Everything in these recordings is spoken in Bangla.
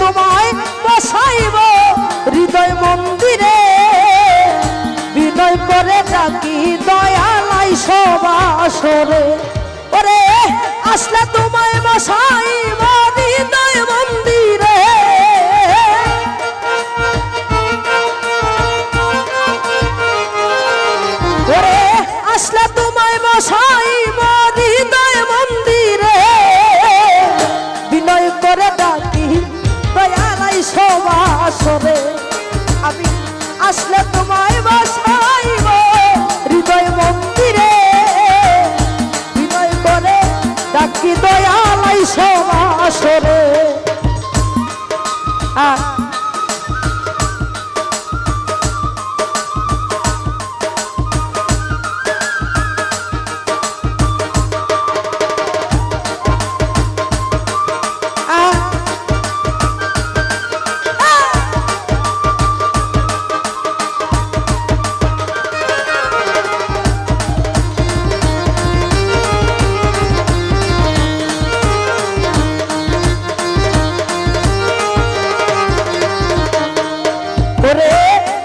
তোমায় বসাইব হৃদয় মন্দিরে বিনয় করে ডাকি দয়ালাই সবাসরে ওরে আসলে তোমায় বসাইব হৃদয় মন্দিরে ওরে আসলে তোমায় বসাইব হৃদয় মন্দিরে বিনয় করে ডাকি দয়ালাই সবাসরে আমি আসলে তোমায় বসাইব হৃদয় মন্দিরে বিনয় করে ডাকি দয়ালাই সবাসরে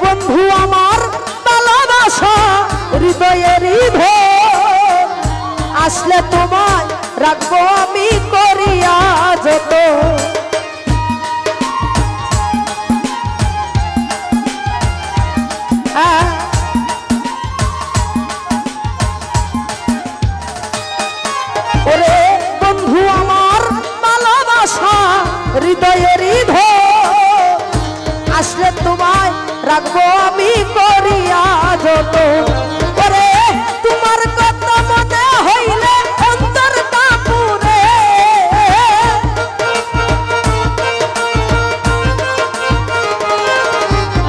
বন্ধু আমার ভালোবাসা হৃদয়ের ধর আসলে তোমায় রাখবো আমি করিয়া যত ওরে বন্ধু আমার ভালোবাসা হৃদয়ের ধর আসলে তোমায় রাখবো আমি করিয়া যত ওরে তোমার কথা মনে হইলে অন্তর কাপুরে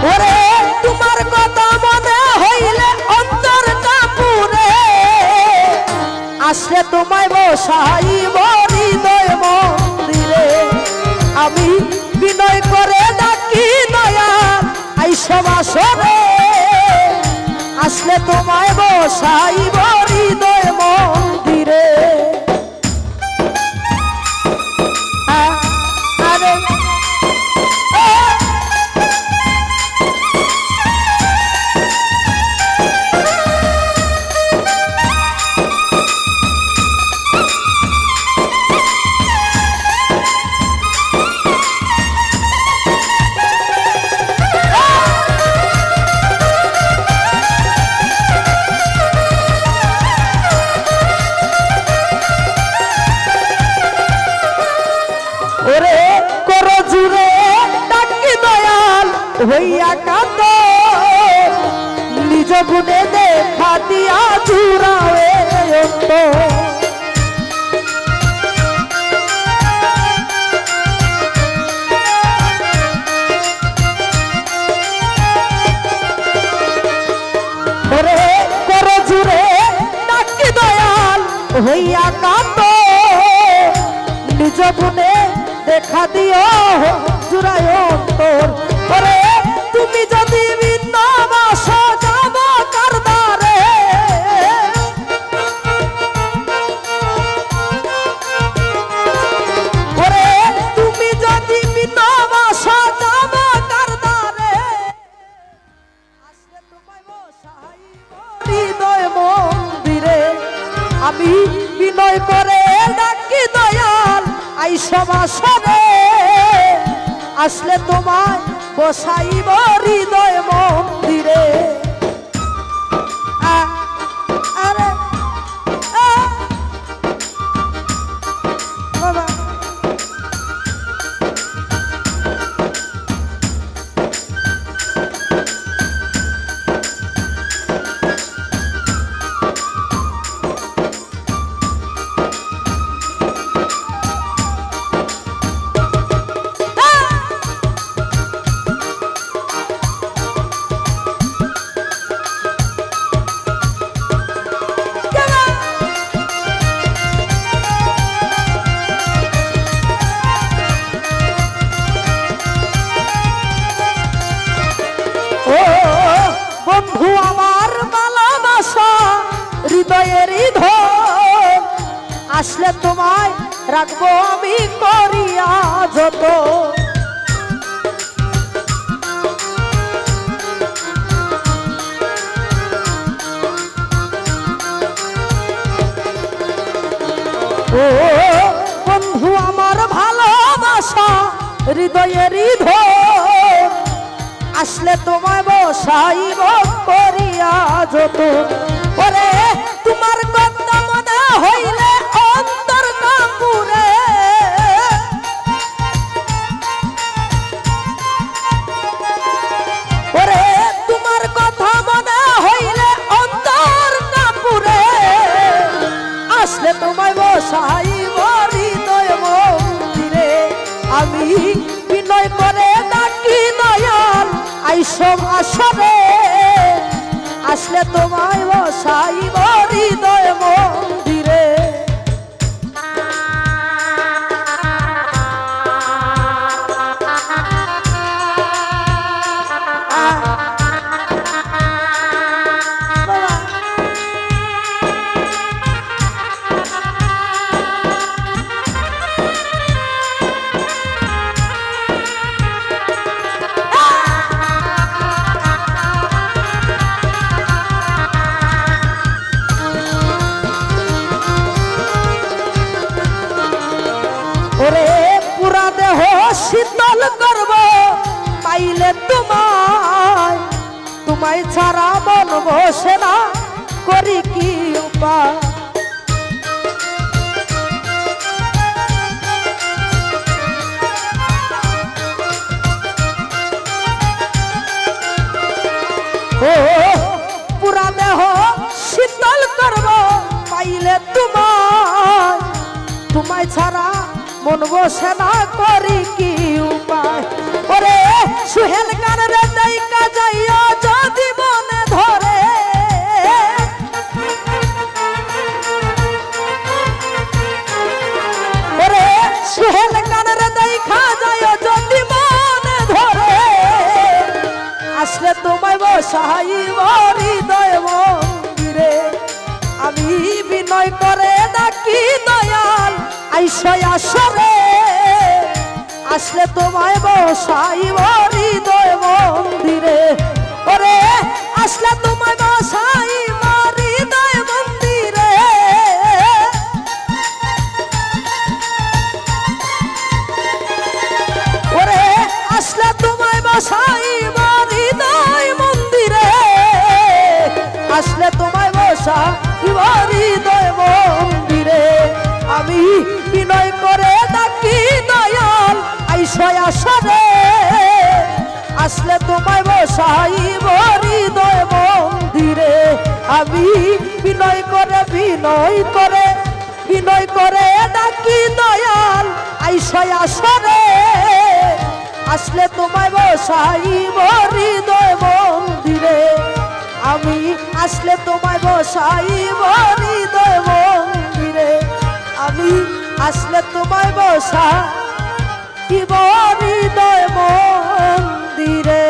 ওরে তোমার কথা মনে হইলে অন্তর কাপুরে আসলে তোমায় বসাইব হৃদয় মন্দিরে আমি বিনয় করে ডাকি দয়া সবাসরে আসলে তোমায় বসাইব হৃদয় মন্দিরে ওরে করো জুড়ে ডাকি দয়াল হইয়া কাঁদ নিজ গুণে দেখা দিয়া জুড়াবে ওরে করো জুড়ে ডাকি দয়াল হইয়া কাঁদ নিজ গুণে দেখা দিও জুড়ায় অন্তর ওরে তুমি যদি ভিন্ন বাসা যাব কারদারে ওরে তুমি যদি ভিন্ন বাসা যাব কারদারে আসলে তোমায় বসাইব হৃদয় মন্দিরে আমি বিনয় করে ডাকি দয়াল সবাসরে আসলে তোমায় বসাইব হৃদয় মন্দিরে আরে বাবা হৃদয়েরই ধন আসলে তোমায় রাখবো আমি করিয়া যত ও বন্ধু আমার ভালোবাসা হৃদয়েরই ধন, আসলে তোমায় বসাইব করিয়া যত। ওরে তোমার কথা মনে হইলে অন্তর কাপুরে, ওরে তোমার কথা মনে হইলে অন্তর কাপুরে, আসলে তোমায় বসাইব হৃদয় মন্দিরে। আমি বিনয় করে ডাকি দয়াল আইসব আসরে, আসলে তোমায় বসাইব হৃদয় মন্দিরে। ওরে পুরা দেহ শীতল করব পাইলে তোমায়, তোমায় ছাড়া মন বসে না করি কি উপায়। ও পুরা দেহ শীতল করব পাইলে তোমায়, তোমায় ছাড়া মন বসে না করি কি উপায়। ওরে সুহেল গান রে দেখা যাইয়া যদি মনে ধরে, ওরে সুহেল গান রে দেখা যাইয়া যদি মনে ধরে, আসলে তোমায় বসাইব হৃদয় মন্দিরে। আমি বিনয় করে ডাকি দয়াল আইসয় আসরে, আসলে তোমায় বসাইব হৃদয় মন্দিরে। ওরে আসলে তোমায় বসাইব হৃদয় মন্দিরে। ওরে আসলে তোমায় বসাইব হৃদয় মন্দিরে, আসলে তোমায় বসাইব হৃদয় মন্দিরে। আমি বিনয় করে ডাকি দয়াল আইসয় আসরে, আসলে তোমায় বসাইব হৃদয় মন্দিরে। আমি বিনয় করে ডাকি দয়াল আইসয় আসরে, আসলে তোমায় বসাইব হৃদয় মন্দিরে। আমি আসলে তোমায় বসাইব হৃদয় মন্দিরে। আমি আসলে তোমায় বসাইব হৃদয় মন্দিরে।